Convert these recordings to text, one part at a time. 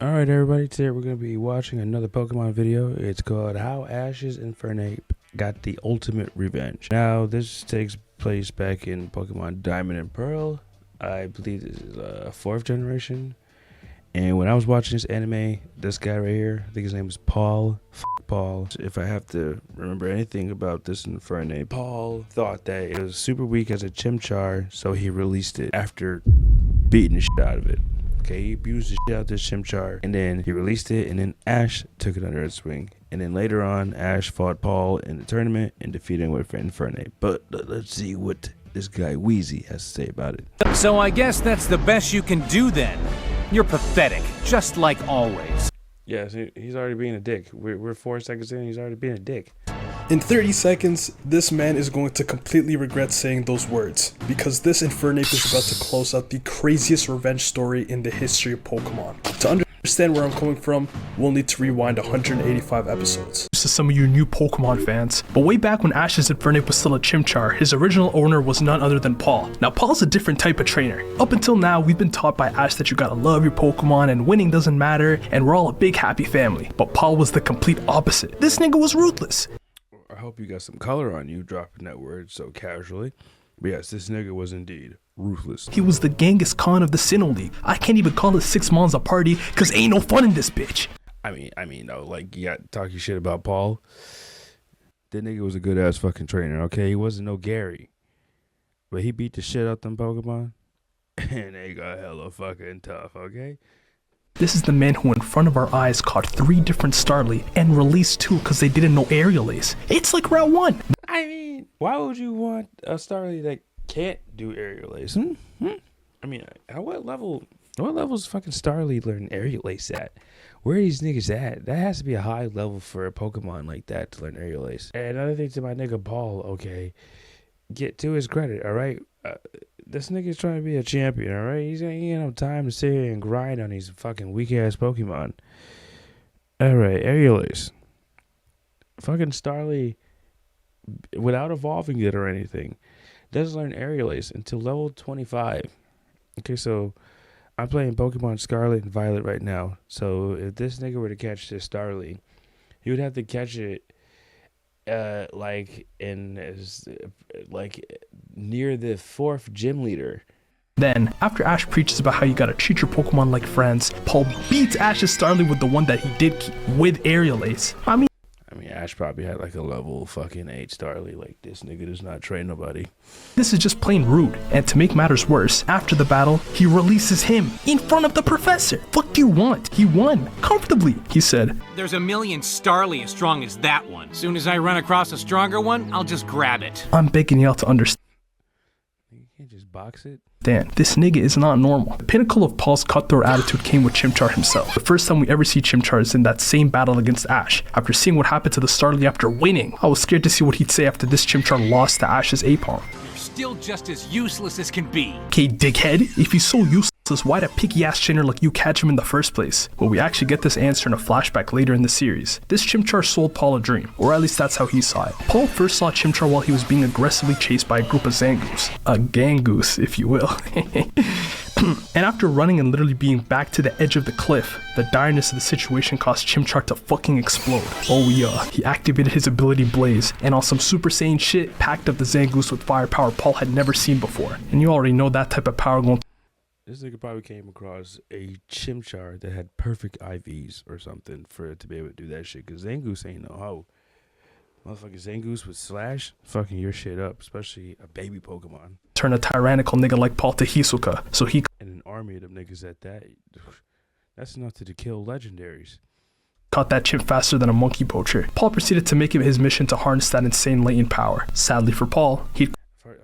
Alright everybody, today we're going to be watching another Pokemon video. It's called How Ash's INFERNAPE Got the Ultimate Revenge. Now this takes place back in Pokemon Diamond and Pearl. I believe this is 4th generation. And when I was watching this anime, this guy right here, I think his name is Paul. Paul. If I have to remember anything about this INFERNAPE, Paul thought that it was super weak as a Chimchar, so he released it after beating the shit out of it. Okay, he abused the shit out of this Chimchar, and then he released it, and then Ash took it under its wing. And then later on, Ash fought Paul in the tournament and defeated him with INFERNAPE. But let's see what this guy Wheezy has to say about it. So I guess that's the best you can do then. You're pathetic, just like always. Yeah, so he's already being a dick. We're 4 seconds in, he's already being a dick. In 30 seconds, this man is going to completely regret saying those words, because this INFERNAPE is about to close out the craziest revenge story in the history of Pokemon. To understand where I'm coming from, we'll need to rewind 185 episodes. To some of you new Pokemon fans, but way back when Ash's INFERNAPE was still a Chimchar, his original owner was none other than Paul. Now Paul's a different type of trainer. Up until now, we've been taught by Ash that you gotta love your Pokemon and winning doesn't matter, and we're all a big happy family. But Paul was the complete opposite. This nigga was ruthless. I hope you got some color on you dropping that word so casually. But yes, this nigga was indeed ruthless. He was the Genghis Khan of the Sinnoh League. I can't even call it 6 Mons a party, cause ain't no fun in this bitch. I mean, though, like, you got talking shit about Paul. That nigga was a good ass fucking trainer, okay? He wasn't no Gary. But he beat the shit out them Pokemon. And they got hella fucking tough, okay? This is the man who in front of our eyes caught 3 different Starly and released 2 because they didn't know Aerial Ace. It's like round 1. I mean, why would you want a Starly that can't do Aerial Ace? I mean, at what level's fucking Starly learn Aerial Ace at? Where are these niggas at? That has to be a high level for a Pokemon like that to learn Aerial Ace. And another thing to my nigga Paul, okay, get to his credit, all right? This nigga's trying to be a champion, all right? He ain't no time to sit here and grind on these fucking weak-ass Pokemon. All right, Aerial Ace. Fucking Starly, without evolving it or anything, doesn't learn Aerial Ace until level 25. Okay, so I'm playing Pokemon Scarlet and Violet right now. So if this nigga were to catch this Starly, he would have to catch it like near the 4th gym leader. Then, after Ash preaches about how you gotta treat your Pokemon like friends, Paul beats Ash's Starly with the one that he did keep, with Aerial Ace. I mean, Ash probably had like a level fucking 8 Starly. Like, this nigga does not train nobody. This is just plain rude. And to make matters worse, after the battle, he releases him in front of the professor. What do you want? He won comfortably. He said, "There's a million Starly as strong as that one. As soon as I run across a stronger one, I'll just grab it." I'm begging y'all to understand. You can't just box it. Dan, this nigga is not normal. The pinnacle of Paul's cutthroat attitude came with Chimchar himself. The first time we ever see Chimchar is in that same battle against Ash. After seeing what happened to the Starly after winning, I was scared to see what he'd say after this Chimchar lost to Ash's Apom. You're still just as useless as can be. Okay, dickhead, if he's so useless, why'd a picky ass trainer like you catch him in the first place? Well, we actually get this answer in a flashback later in the series. This Chimchar sold Paul a dream, or at least that's how he saw it. Paul first saw Chimchar while he was being aggressively chased by a group of Zangoose. A gangoose, if you will. And after running and literally being back to the edge of the cliff, the direness of the situation caused Chimchar to fucking explode. Oh yeah, he activated his ability Blaze, and on some Super Saiyan shit, packed up the Zangoose with firepower Paul had never seen before. And you already know that type of power going. This nigga probably came across a Chimchar that had perfect IVs or something for it to be able to do that shit. Cause Zangoose ain't no hoe. Motherfucking Zangoose would slash fucking your shit up, especially a baby Pokemon. Turn a tyrannical nigga like Paul to Hisoka, so he and an army of them niggas at that. That's enough to kill legendaries. Caught that chimp faster than a monkey poacher. Paul proceeded to make it his mission to harness that insane latent power. Sadly for Paul,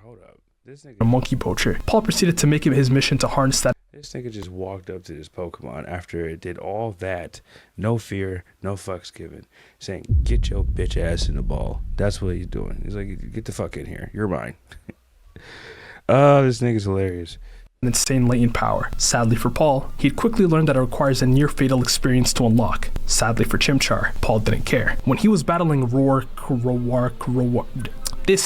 Hold up. This nigga a monkey poacher. Paul proceeded to make it his mission to harness that. This nigga just walked up to this Pokemon after it did all that. No fear, no fucks given. Saying, get your bitch ass in the ball. That's what he's doing. He's like, get the fuck in here. You're mine. Oh, this nigga's hilarious. Insane latent power. Sadly for Paul, he'd quickly learned that it requires a near-fatal experience to unlock. Sadly for Chimchar, Paul didn't care. When he was battling this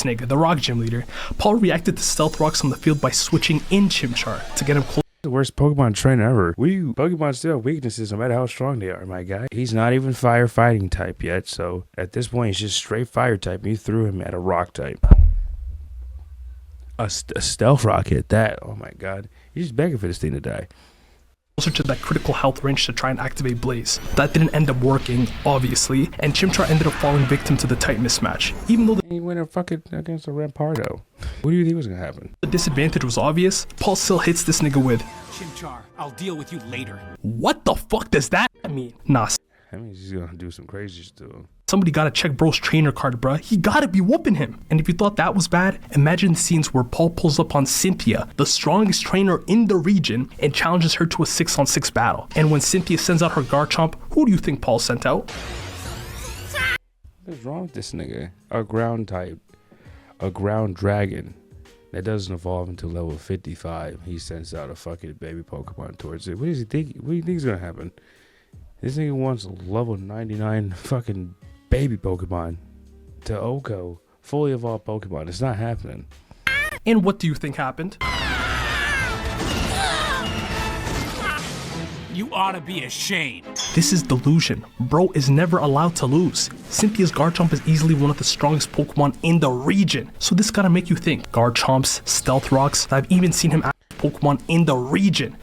nigga, the rock gym leader, Paul reacted to stealth rocks on the field by switching in Chimchar to get him close. The worst Pokemon trainer ever. Pokemon still have weaknesses no matter how strong they are, my guy. He's not even firefighting type yet, so at this point he's just straight fire type. And you threw him at a rock type. A stealth rock hit that. Oh my god. You're just begging for this thing to die. Closer to that critical health range to try and activate Blaze. That didn't end up working, obviously, and Chimchar ended up falling victim to the tight mismatch. Even though He went fucking against a Rampardo. What do you think was gonna happen? the disadvantage was obvious, Paul still hits this nigga with, Chimchar, I'll deal with you later. what the fuck does that mean? Nah, I mean, he's gonna do some crazy shit to him. somebody gotta check bro's trainer card, bruh. He gotta be whooping him. And if you thought that was bad, imagine the scenes where Paul pulls up on Cynthia, the strongest trainer in the region, and challenges her to a 6-on-6 battle. And when Cynthia sends out her Garchomp, who do you think Paul sent out? What's wrong with this nigga? A ground type. A ground dragon. That doesn't evolve until level 55. He sends out a fucking baby Pokemon towards it. What does he think? What do you think is gonna happen? This nigga wants level 99 fucking baby Pokemon to Oko. Fully evolved Pokemon. It's not happening. And what do you think happened? You ought to be ashamed. This is delusion. Bro is never allowed to lose. Cynthia's Garchomp is easily one of the strongest Pokemon in the region. So this gotta make you think. Garchomps, Stealth Rocks, I've even seen him act Pokemon in the region.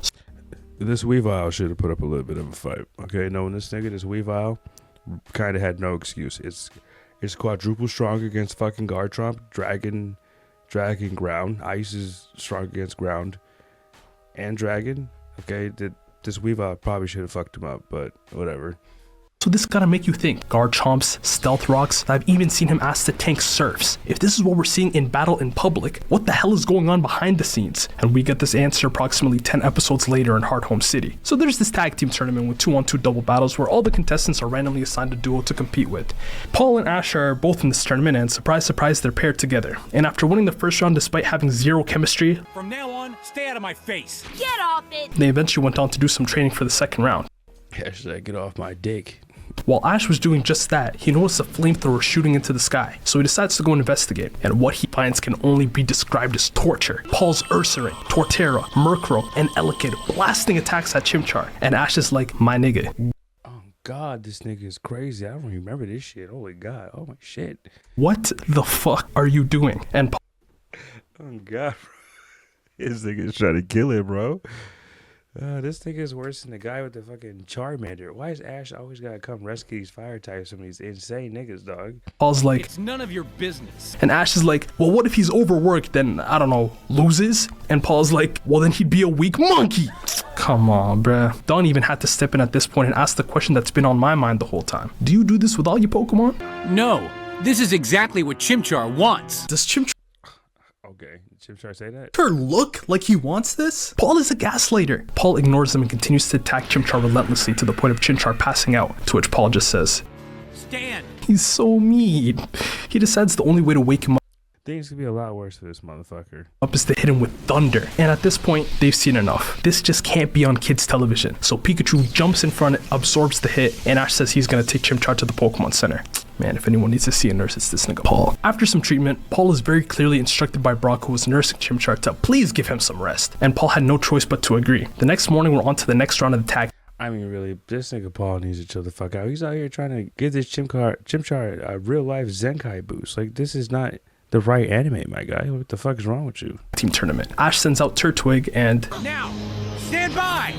This Weavile should have put up a little bit of a fight. Okay, knowing this nigga, this Weavile kind of had no excuse. It's quadruple strong against fucking Garchomp, Dragon, Ground. Ice is strong against Ground and Dragon. Okay, this Weavile probably should have fucked him up, but whatever. So this gotta make you think. Garchomps, Stealth Rocks, I've even seen him ask to tank Surfs. If this is what we're seeing in battle in public, what the hell is going on behind the scenes? And we get this answer approximately 10 episodes later in Hardhome City. So there's this tag team tournament with 2-on-2 double battles where all the contestants are randomly assigned a duo to compete with. Paul and Ash are both in this tournament, and surprise, surprise, they're paired together. And after winning the first round despite having zero chemistry, From now on, stay out of my face. Get off it! they eventually went on to do some training for the second round. Hashtag get off my dick. While Ash was doing just that, he noticed a flamethrower shooting into the sky, so he decides to go investigate, and what he finds can only be described as torture. Paul's Ursaring, Torterra, Murkrow, and Elekid blasting attacks at Chimchar, and Ash is like, my nigga. Oh god, this nigga is crazy. I don't remember this shit. Holy god. Oh my shit. What the fuck are you doing? And Paul, Oh god, bro. This nigga's trying to kill him, bro. This thing is worse than the guy with the fucking Charmander. Why is Ash always gotta come rescue these fire types from these insane niggas, dog? Paul's like, It's none of your business. and Ash is like, well, what if he's overworked, then, I don't know, loses? And Paul's like, well, then he'd be a weak monkey. Come on, bruh. Don even had to step in at this point and ask the question that's been on my mind the whole time. Do you do this with all your Pokemon? No, this is exactly what Chimchar wants. Does Chimchar Okay, Chimchar say that? look like he wants this? Paul is a gaslighter. Paul ignores them and continues to attack Chimchar relentlessly to the point of Chimchar passing out, to which Paul just says, Stand. he's so mean. He decides the only way to wake him Things could be a lot worse for this motherfucker. up is to hit him with thunder. And at this point, they've seen enough. This just can't be on kids' television. So Pikachu jumps in front, absorbs the hit, and Ash says he's gonna take Chimchar to the Pokemon Center. Man, if anyone needs to see a nurse, it's this nigga Paul. After some treatment, Paul is very clearly instructed by Brock, who was nursing Chimchar, to please give him some rest. And Paul had no choice but to agree. The next morning, we're on to the next round of the tag. I mean, really, this nigga Paul needs to chill the fuck out. He's out here trying to give this Chimchar a real life Zenkai boost. Like, this is not the right anime, my guy. What the fuck is wrong with you? Team tournament. Ash sends out Turtwig and Now, stand by.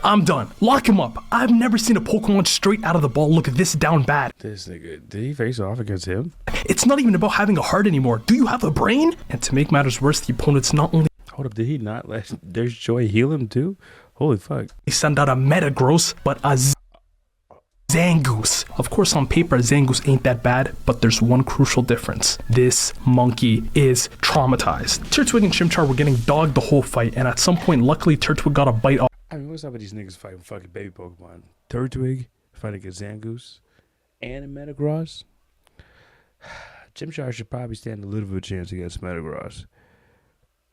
I'm done. Lock him up. I've never seen a Pokemon straight out of the ball look this down bad. This nigga, did he face off against him? It's not even about having a heart anymore. Do you have a brain? And to make matters worse, the opponent's not only Hold up, did he not let There's Joy heal him too? Holy fuck. send out a Metagross, but a Zangoose. Of course, on paper, Zangoose ain't that bad, but there's one crucial difference. This monkey is traumatized. Turtwig and Chimchar were getting dogged the whole fight, and at some point, luckily, Turtwig got a bite off. I mean, what's up with these niggas fighting fucking baby Pokemon? Turtwig fighting against Zangoose and a Metagross? Chimchar should probably stand a little bit of a chance against Metagross.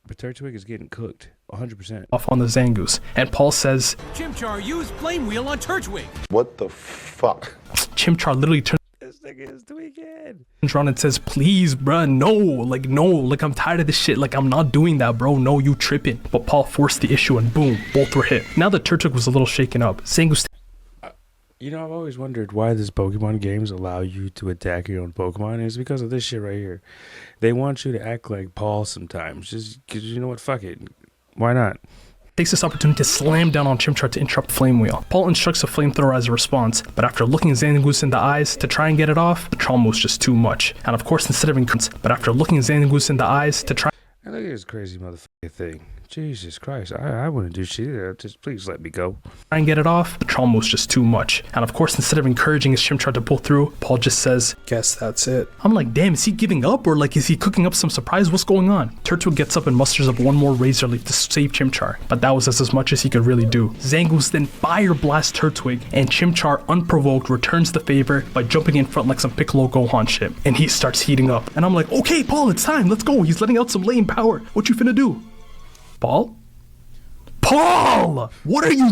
But Turtwig is getting cooked, 100%. Off on the Zangoose, and Paul says, Chimchar, use Flame Wheel on Turtwig. What the fuck? Chimchar literally turns This nigga is tweaking. Turns and says, please, bruh, no, like I'm tired of this shit. Like, I'm not doing that, bro. No, you tripping. But Paul forced the issue and boom, both were hit. Now the Turtwig was a little shaken up. Zangoose. You know, I've always wondered why this Pokemon games allow you to attack your own Pokemon. It's because of this shit right here. They want you to act like Paul sometimes. Just because, you know what, fuck it. Why not? Takes this opportunity to slam down on Chimchar to interrupt Flame Wheel. Paul instructs a flamethrower as a response, but after looking Zangoose in the eyes to try and get it off, the trauma was just too much. And of course, instead of Zangoose in the eyes to try. I look at this crazy motherfucking thing. Jesus Christ, I wouldn't do shit. Just please let me go. Try and get it off, the trauma was just too much. And of course, instead of encouraging his Chimchar to pull through, Paul just says, guess that's it. I'm like, damn, is he giving up? Or like, is he cooking up some surprise? What's going on? Turtwig gets up and musters up one more Razor Leaf to save Chimchar, but that was as much as he could really do. Zangoose then fire blasts Turtwig, and Chimchar, unprovoked, returns the favor by jumping in front like some Piccolo Gohan shit. And he starts heating up. And I'm like, okay, Paul, it's time, let's go. He's letting out some lane power. What you finna do? Paul? Paul! What are you?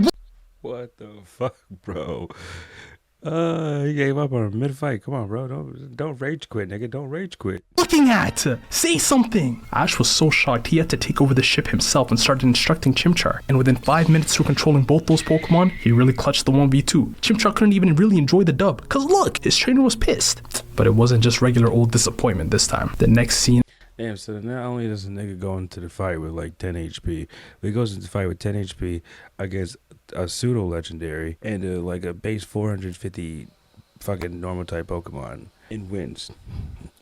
What the fuck, bro? He gave up on a mid-fight. Come on, bro. Don't rage quit, nigga. Don't rage quit. Looking at? Say something! Ash was so shocked he had to take over the ship himself and started instructing Chimchar. And within 5 minutes through controlling both those Pokemon, he really clutched the 1v2. Chimchar couldn't even really enjoy the dub, cause look, his trainer was pissed. But it wasn't just regular old disappointment this time. The next scene. Damn, so not only does a nigga go into the fight with like 10 HP, but he goes into the fight with 10 HP against a pseudo legendary and like a base 450 fucking normal type Pokemon and wins.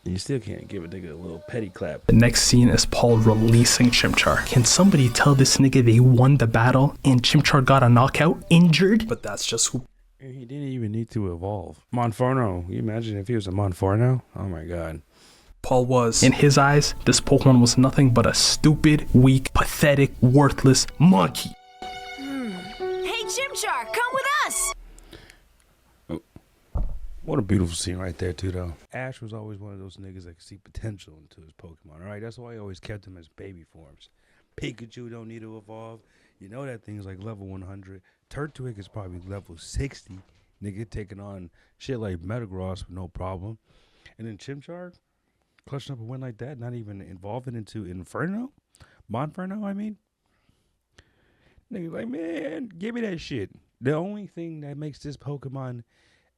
And you still can't give a nigga a little petty clap. The next scene is Paul releasing Chimchar. Can somebody tell this nigga they won the battle and Chimchar got a knockout, injured? But that's just who. And he didn't even need to evolve. Monferno, you imagine if he was a Monferno? Oh my god. Paul was. In his eyes, this Pokemon was nothing but a stupid, weak, pathetic, worthless monkey. Hey, Chimchar, come with us! Oh, what a beautiful scene right there, too, though. Ash was always one of those niggas that could see potential into his Pokemon, all right? That's why he always kept him as baby forms. Pikachu don't need to evolve. You know that thing's like level 100. Turtwig is probably level 60. Nigga taking on shit like Metagross with no problem. And then Chimchar, clutching up a win like that, not even evolving into Monferno, I mean. Niggas like, man, give me that shit. The only thing that makes this Pokemon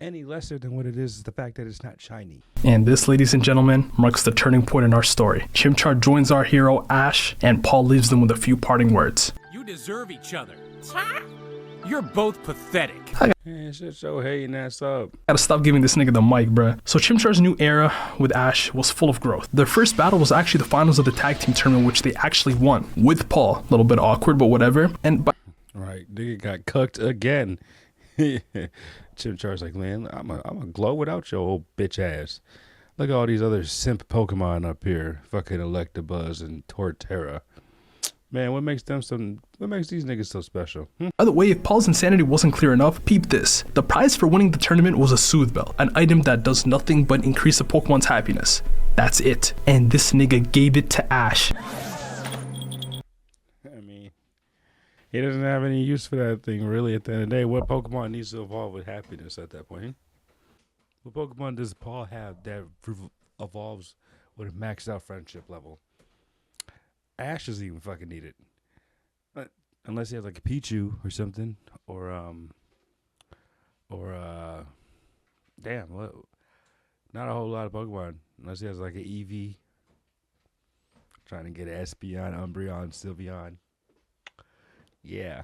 any lesser than what it is the fact that it's not shiny. And this, ladies and gentlemen, marks the turning point in our story. Chimchar joins our hero, Ash, and Paul leaves them with a few parting words. You deserve each other. You're both pathetic. Man, shit so hating ass up. Gotta stop giving this nigga the mic, bruh. So Chimchar's new era with Ash was full of growth. Their first battle was actually the finals of the tag team tournament, which they actually won with Paul. A little bit awkward, but whatever. And right, nigga got cucked again. Chimchar's like, man, I'm a glow without your old bitch ass. Look at all these other simp Pokemon up here, fucking Electabuzz and Torterra. Man, what makes these niggas so special? By the way, if Paul's insanity wasn't clear enough, peep this. The prize for winning the tournament was a Soothe Bell, an item that does nothing but increase a Pokemon's happiness. That's it. And this nigga gave it to Ash. I mean, he doesn't have any use for that thing, really, at the end of the day. What Pokemon needs to evolve with happiness at that point? What Pokemon does Paul have that evolves with a maxed out friendship level? Ash doesn't even fucking need it. Unless he has like a Pichu or something. Or damn, not a whole lot of Pokemon. Unless he has like an Eevee. Trying to get an Espeon, Umbreon, Sylveon. Yeah.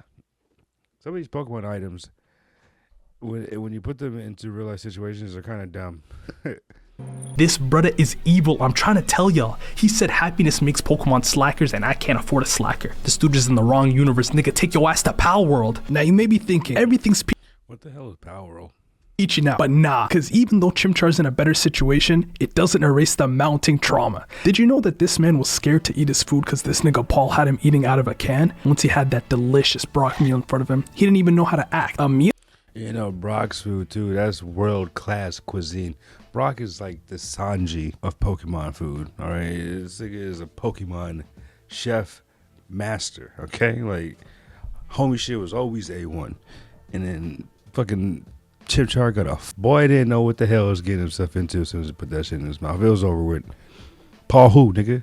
Some of these Pokemon items, when you put them into real life situations, they're kind of dumb. This brother is evil, I'm trying to tell y'all. He said happiness makes Pokemon slackers and I can't afford a slacker. This dude is in the wrong universe, nigga. Take your ass to Pal World. Now you may be thinking, everything's what the hell is Pal World? peachy now. But nah, cause even though Chimchar's in a better situation, it doesn't erase the mounting trauma. Did you know that this man was scared to eat his food cause this nigga Paul had him eating out of a can? Once he had that delicious Brock meal in front of him, he didn't even know how to act. A meal? You know, Brock's food too, that's world-class cuisine. Brock is like the Sanji of Pokemon food, all right? This nigga is a Pokemon chef master, okay? Like, homie shit was always A1. And then fucking Chimchar got off. Boy didn't know what the hell he was getting himself into as soon as he put that shit in his mouth. It was over with. Paul who, nigga?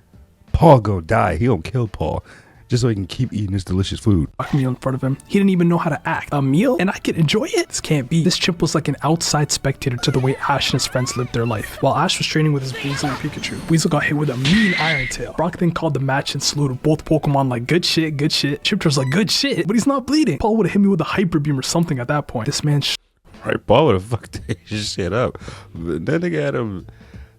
Paul gonna die. He gonna kill Paul. Just so he can keep eating this delicious food. A meal in front of him. He didn't even know how to act. A meal? And I could enjoy it? This can't be. This chimp was like an outside spectator to the way Ash and his friends lived their life. While Ash was training with his Weasel and Pikachu, Weasel got hit with a mean Iron Tail. Brock then called the match and saluted both Pokemon like, good shit, good shit. Chimchar's like, good shit, but he's not bleeding. Paul would have hit me with a Hyper Beam or something at that point. This man Right, Paul would have fucked his shit up. But that nigga had him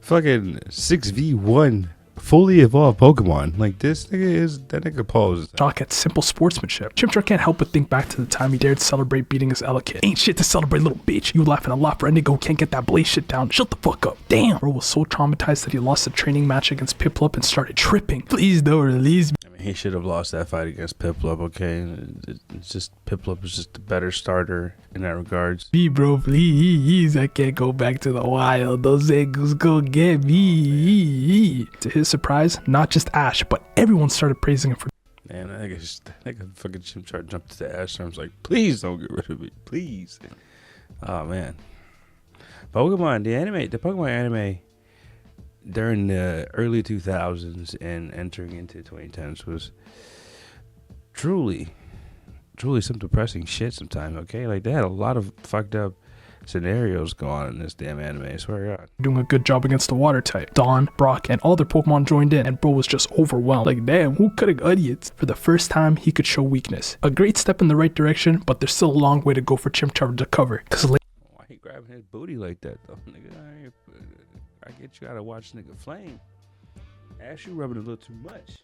fucking 6v1 fully evolved Pokemon. Like, this nigga is, that nigga Paul is shock at simple sportsmanship. Chimchar can't help but think back to the time he dared celebrate beating his Elekid. Ain't shit to celebrate, little bitch. You laughing a lot for a nigga who can't get that blaze shit down. Shut the fuck up. Damn. Bro was so traumatized that he lost a training match against Piplup and started tripping. Please don't release me. I mean, he should have lost that fight against Piplup, okay? It's just, Piplup is just a better starter in that regards. Me, bro, please. I can't go back to the wild. Those Zangoos go get me. To his surprise, not just Ash, but everyone started praising him for. Man, I think fucking Chimchar jumped to the Ash arms like, please don't get rid of me, please. Oh man, Pokemon, the Pokemon anime during the early 2000s and entering into 2010s was truly some depressing shit sometimes. Okay, like they had a lot of fucked up scenarios go on in this damn anime, I swear to God. Doing a good job against the water type. Dawn, Brock, and all their Pokemon joined in, and bro was just overwhelmed. Like, damn, who could have idiots? For the first time, he could show weakness. A great step in the right direction, but there's still a long way to go for Chimchar to cover. Cause why he grabbing his booty like that though, nigga? I get you gotta watch nigga flame. Ash, you rubbing a little too much.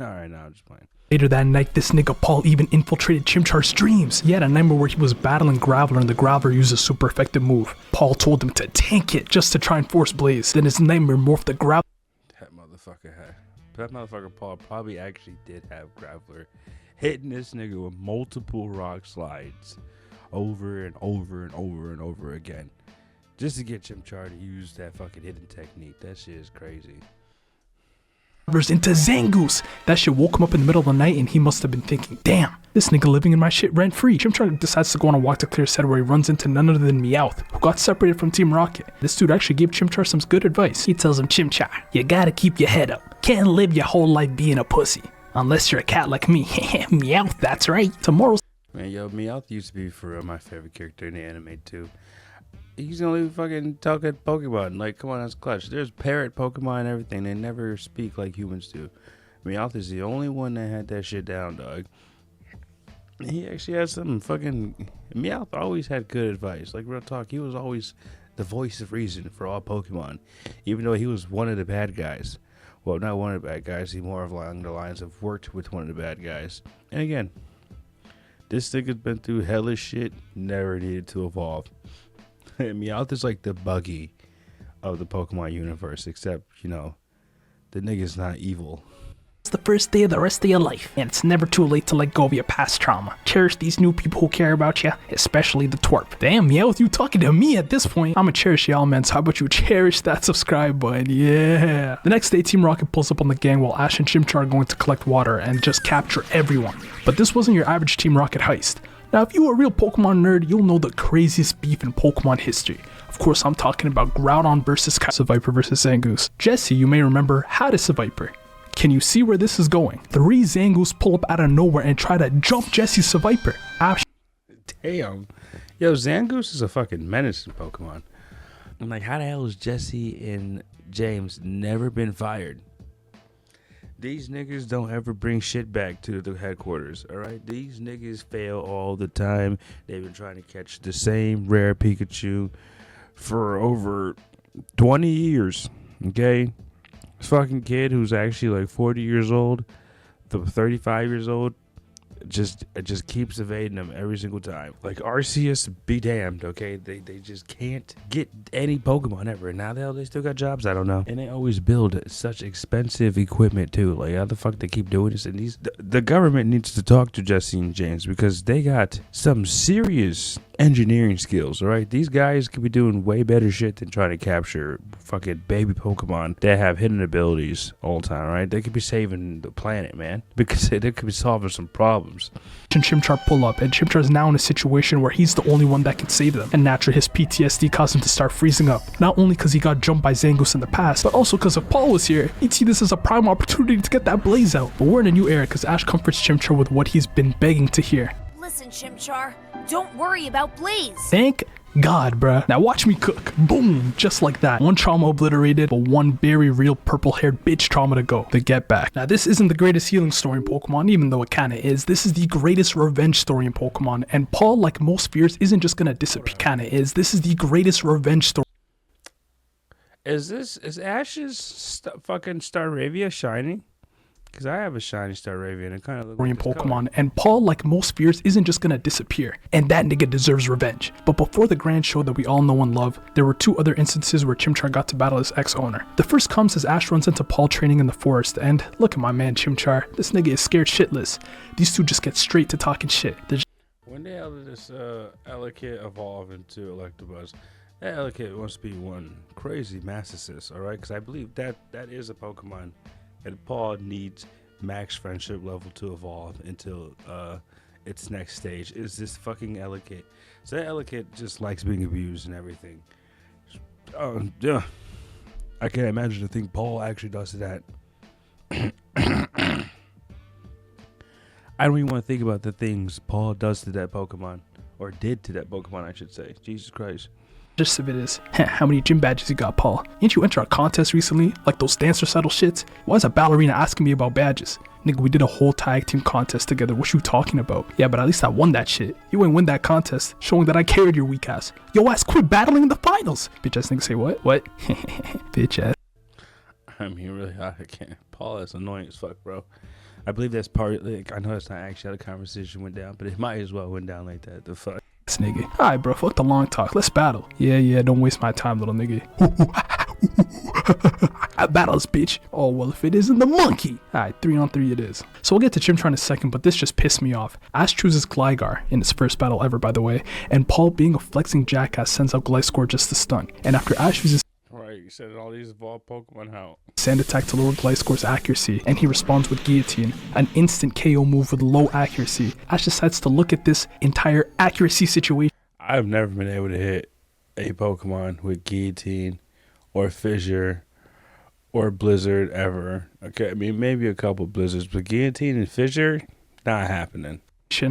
Alright, now I'm just playing. Later that night, this nigga Paul even infiltrated Chimchar's dreams. He had a nightmare where he was battling Graveler and the Graveler used a super effective move. Paul told him to tank it just to try and force Blaze. Then his nightmare morphed the Graveler. That motherfucker Paul probably actually did have Graveler hitting this nigga with multiple rock slides over and over and over and over again. Just to get Chimchar to use that fucking hidden technique. That shit is crazy. Into Zangoose. That shit woke him up in the middle of the night and he must have been thinking, damn, this nigga living in my shit rent free. Chimchar decides to go on a walk to Clear Set where he runs into none other than Meowth, who got separated from Team Rocket. This dude actually gave Chimchar some good advice. He tells him, Chimchar, you gotta keep your head up. Can't live your whole life being a pussy. Unless you're a cat like me. Meowth, that's right. Tomorrow's. Man, yo, Meowth used to be for real my favorite character in the anime too. He's the only fucking talking Pokemon. Like, come on, that's clutch. There's parrot Pokemon and everything. They never speak like humans do. Meowth is the only one that had that shit down, dog. He actually had some fucking... Meowth always had good advice. Like, real talk, he was always the voice of reason for all Pokemon. Even though he was one of the bad guys. Well, not one of the bad guys. He more of along the lines of worked with one of the bad guys. And again, this nigga's been through hellish shit. Never needed to evolve. Meowth is like the Buggy of the Pokemon universe, except, you know, the nigga's not evil. It's the first day of the rest of your life, and it's never too late to let go of your past trauma. Cherish these new people who care about you, especially the twerp. Damn, Meowth, you talking to me at this point. I'ma cherish y'all, man, so how about you cherish that subscribe button? Yeah. The next day, Team Rocket pulls up on the gang while Ash and Chimchar are going to collect water and just capture everyone. But this wasn't your average Team Rocket heist. Now, if you're a real Pokemon nerd, you'll know the craziest beef in Pokemon history. Of course, I'm talking about Groudon versus Seviper versus Zangoose. Jesse, you may remember, had a Seviper. Can you see where this is going? 3 Zangoose pull up out of nowhere and try to jump Jesse's Seviper. Damn. Yo, Zangoose is a fucking menace in Pokemon. I'm like, how the hell has Jesse and James never been fired? These niggas don't ever bring shit back to the headquarters, alright? These niggas fail all the time. They've been trying to catch the same rare Pikachu for over 20 years, okay? This fucking kid who's actually like 40 years old, 35 years old, just keeps evading them every single time. Like, Arceus be damned, okay? They just can't get any Pokemon ever. Now they still got jobs, I don't know. And they always build such expensive equipment too. Like, how the fuck they keep doing this? And the government needs to talk to Jesse and James because they got some serious engineering skills, all right? These guys could be doing way better shit than trying to capture fucking baby Pokemon that have hidden abilities all the time, right? They could be saving the planet, man, because they could be solving some problems. And Chimchar pull up, and Chimchar is now in a situation where he's the only one that can save them. And naturally, his PTSD caused him to start freezing up. Not only because he got jumped by Zangoose in the past, but also because if Paul was here, he'd see this as a prime opportunity to get that blaze out. But we're in a new era because Ash comforts Chimchar with what he's been begging to hear. Listen, Chimchar, don't worry about Blaze. Thank God, bruh. Now watch me cook. Boom, just like that. One trauma obliterated, but one very real purple-haired bitch trauma to go. The Get Back. Now this isn't the greatest healing story in Pokemon, even though it kinda is. This is the greatest revenge story in Pokemon, and Paul, like most fears, isn't just gonna disappear. Kinda is. This is the greatest revenge story. Is Ash's fucking Staravia shining? Because I have a shiny Staravia and it kind of looks In Pokemon, and Paul, like most fears, isn't just gonna disappear, and that nigga deserves revenge. But before the grand show that we all know and love, there were two other instances where Chimchar got to battle his ex-owner. The first comes as Ash runs into Paul training in the forest, and look at my man Chimchar, this nigga is scared shitless. These two just get straight to talking shit. When the hell did this Elekid evolve into Electabuzz? That Elekid must be one crazy masochist, alright? Because I believe that is a Pokemon. And Paul needs max friendship level to evolve until its next stage. Is this fucking Elekid? So that Elekid just likes being abused and everything. Yeah. I can't imagine the thing Paul actually does to that. I don't even want to think about the things Paul does to that Pokemon. Or did to that Pokemon, I should say. Jesus Christ. Just of it is, how many gym badges you got, Paul? Ain't you enter a contest recently? Like those dance recital shits? Why is a ballerina asking me about badges? Nigga, we did a whole tag team contest together. What you talking about? Yeah, but at least I won that shit. You ain't win that contest, showing that I carried your weak ass. Yo ass quit battling in the finals. Bitch ass nigga say what? What? Bitch ass. I mean, really, I can't. Paul is annoying as fuck, bro. I believe that's part. Like, I know that's not actually how the conversation went down, but it might as well went down like that. The fuck. Nigga. Alright, bro, fuck the long talk. Let's battle. Yeah, don't waste my time, little nigga. I battle this bitch. Oh, well, if it isn't the monkey. Alright, 3-on-3 it is. So we'll get to Chimchar in a second, but this just pissed me off. Ash chooses Gligar in his first battle ever, by the way, and Paul, being a flexing jackass, sends out Gliscor just to stun. And after Ash uses Right, you said all these evolved Pokemon how? Sand attack to lower Gliscor's accuracy, and he responds with Guillotine, an instant KO move with low accuracy. Ash decides to look at this entire accuracy situation. I've never been able to hit a Pokemon with Guillotine or Fissure or Blizzard ever. Okay, I mean, maybe a couple Blizzards, but Guillotine and Fissure, not happening.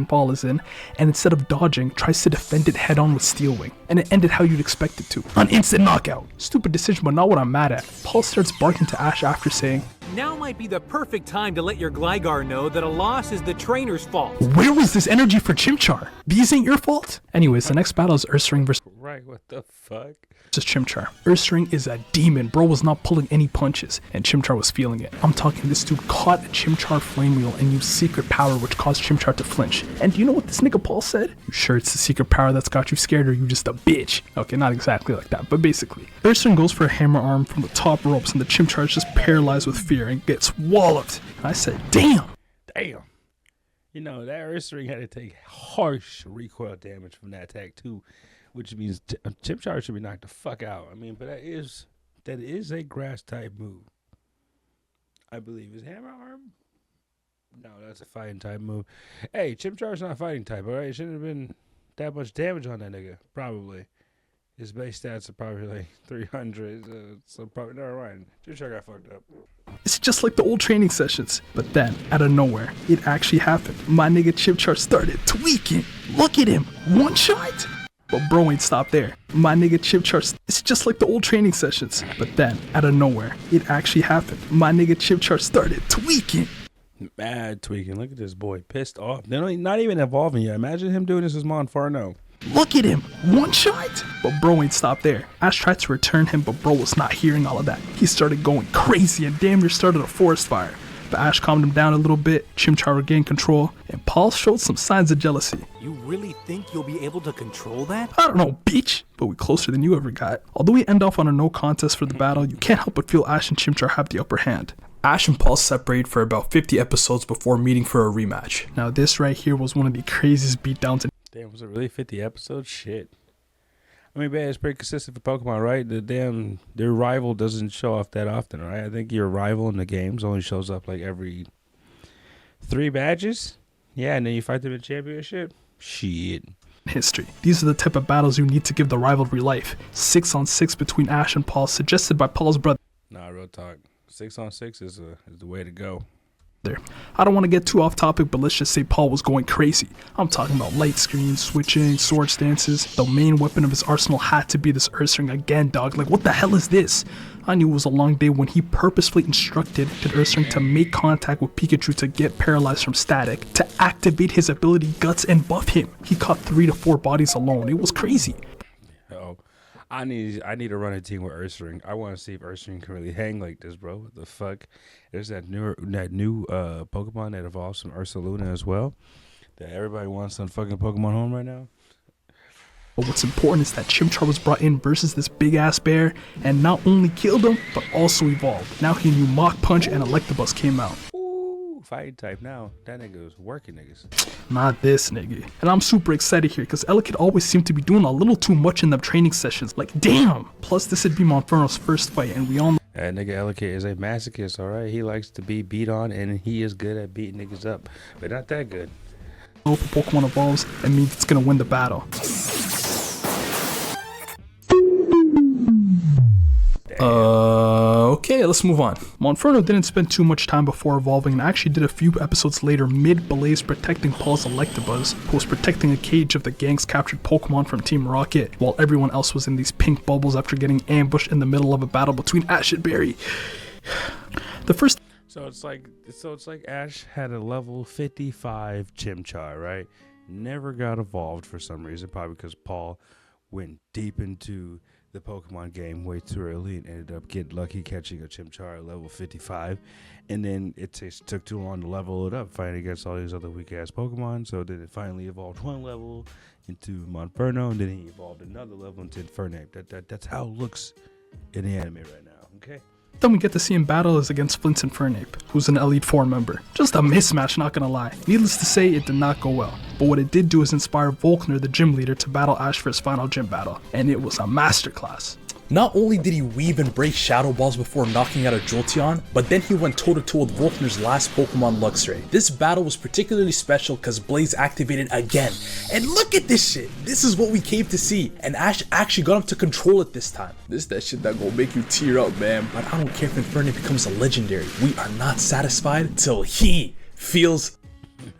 Paul is in, and instead of dodging, tries to defend it head on with Steel Wing, and it ended how you'd expect it to. An instant knockout. Stupid decision, but not what I'm mad at. Paul starts barking to Ash after saying, Now might be the perfect time to let your Gligar know that a loss is the trainer's fault. where was this energy for Chimchar? These ain't your fault? Anyways, the next battle is Ursaring versus Right, what the fuck? Chimchar. Ursaring is a demon. Bro was not pulling any punches, and Chimchar was feeling it. I'm talking, this dude caught a Chimchar flame wheel and used secret power, which caused Chimchar to flinch. And do you know what this nigga Paul said? You sure it's the secret power that's got you scared, or you just a bitch? Okay, not exactly like that, but basically. Ursaring goes for a hammer arm from the top ropes, and the Chimchar is just paralyzed with fear and gets walloped. And I said, damn. You know, that Ursaring had to take harsh recoil damage from that attack too, which means Chimchar should be knocked the fuck out. I mean, but that is a grass type move. I believe. Is Hammer Arm? No, that's a fighting type move. Hey, Chimchar's not fighting type, alright? It shouldn't have been that much damage on that nigga. Probably. His base stats are probably like 300. So probably never mind. Chimchar got fucked up. It's just like the old training sessions. But then, out of nowhere, it actually happened. My nigga Chimchar started tweaking. Look at him. One shot? But bro ain't stopped there. My nigga Chimchar, it's just like the old training sessions. But then, out of nowhere, it actually happened. My nigga Chimchar started tweaking. Mad tweaking. Look at this boy. Pissed off. They're not even evolving yet. Imagine him doing this as Monferno. Look at him. One shot? But bro ain't stopped there. Ash tried to return him, but bro was not hearing all of that. He started going crazy and damn near started a forest fire. But Ash calmed him down a little bit, Chimchar regained control, and Paul showed some signs of jealousy. You really think you'll be able to control that? I don't know, bitch, but we closer than you ever got. Although we end off on a no contest for the battle, you can't help but feel Ash and Chimchar have the upper hand. Ash and Paul separated for about 50 episodes before meeting for a rematch. Now this right here was one of the craziest beatdowns in Damn, was it really 50 episodes? Shit. I mean, man, it's pretty consistent for Pokemon, right? Their rival doesn't show off that often, right? I think your rival in the games only shows up like every 3 badges. Yeah, and then you fight them in championship. Shit. History. These are the type of battles you need to give the rivalry life. 6-on-6 between Ash and Paul, suggested by Paul's brother. Nah, real talk. 6-on-6 is the way to go. I don't want to get too off topic, but let's just say Paul was going crazy. I'm talking about light screens, switching, sword stances. The main weapon of his arsenal had to be this Ursaring again, dog. Like, what the hell is this? I knew it was a long day when he purposefully instructed the Ursaring to make contact with Pikachu to get paralyzed from static, to activate his ability Guts and buff him. He caught 3 to 4 bodies alone. It was crazy. Oh, I need to run a team with Ursaring. I want to see if Ursaring can really hang like this, bro. What the fuck? There's that new Pokemon that evolves from Ursaluna as well. That everybody wants on fucking Pokemon Home right now. But what's important is that Chimchar was brought in versus this big ass bear and not only killed him, but also evolved. Now he knew Mach Punch and Electabuzz came out. Ooh, fighting type now. That nigga was working niggas. Not this nigga. And I'm super excited here because Elekid always seemed to be doing a little too much in the training sessions. Like, damn! Plus, this would be Monferno's first fight, and we all know That nigga Elekid is a masochist, alright? He likes to be beat on, and he is good at beating niggas up. But not that good. if a Pokemon evolves, it means it's gonna win the battle. Okay, let's move on. Monferno didn't spend too much time before evolving and actually did a few episodes later mid-Blaze protecting Paul's Electabuzz, who was protecting a cage of the gang's captured Pokemon from Team Rocket, while everyone else was in these pink bubbles after getting ambushed in the middle of a battle between Ash and Barry. So it's like Ash had a level 55 Chimchar, right? Never got evolved for some reason, probably because Paul went deep into the Pokemon game way too early and ended up getting lucky catching a Chimchar at level 55, and then it took too long to level it up fighting against all these other weak ass Pokemon. So then it finally evolved one level into Monferno, and then he evolved another level into INFERNAPE. That's how it looks in the anime right now. Okay. Then we get to see him battle is against Flint's INFERNAPE, who's an Elite Four member. Just a mismatch, not gonna lie. Needless to say, it did not go well. But what it did do is inspire Volkner, the gym leader, to battle Ash for his final gym battle. And it was a masterclass. Not only did he weave and break Shadow Balls before knocking out a Jolteon, but then he went toe-to-toe with Volkner's last Pokemon Luxray. This battle was particularly special because Blaze activated again. And look at this shit! This is what we came to see, and Ash actually got him to control it this time. This that shit that gonna make you tear up, man. But I don't care if Infernape becomes a legendary. We are not satisfied till he feels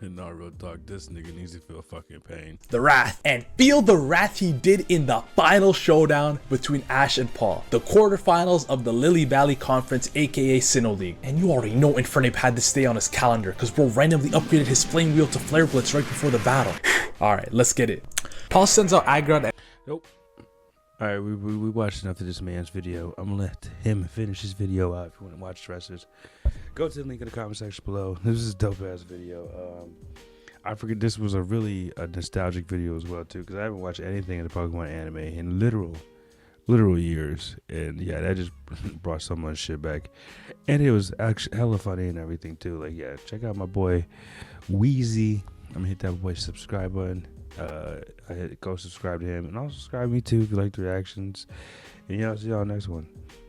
No, real talk, this nigga needs to feel fucking pain. the wrath, and feel the wrath he did in the final showdown between Ash and Paul, the quarterfinals of the Lily Valley Conference, aka Sinnoh League. And you already know Infernape had to stay on his calendar because bro randomly upgraded his flame wheel to Flare Blitz right before the battle. Alright, let's get it. Paul sends out Aggron and Nope. Alright, we watched enough of this man's video. I'm gonna let him finish his video out. If you want to watch the rest of this, go to the link in the comment section below. This is a dope ass video. I forget this was a really nostalgic video as well too, because I haven't watched anything in the Pokemon anime in literal years, and yeah, that just brought so much shit back, and it was actually hella funny and everything too. Like, yeah, check out my boy Wheezy. I'm gonna hit that boy subscribe button. Go subscribe to him, and also subscribe to me too if you like the reactions. And yeah, I'll see y'all next one.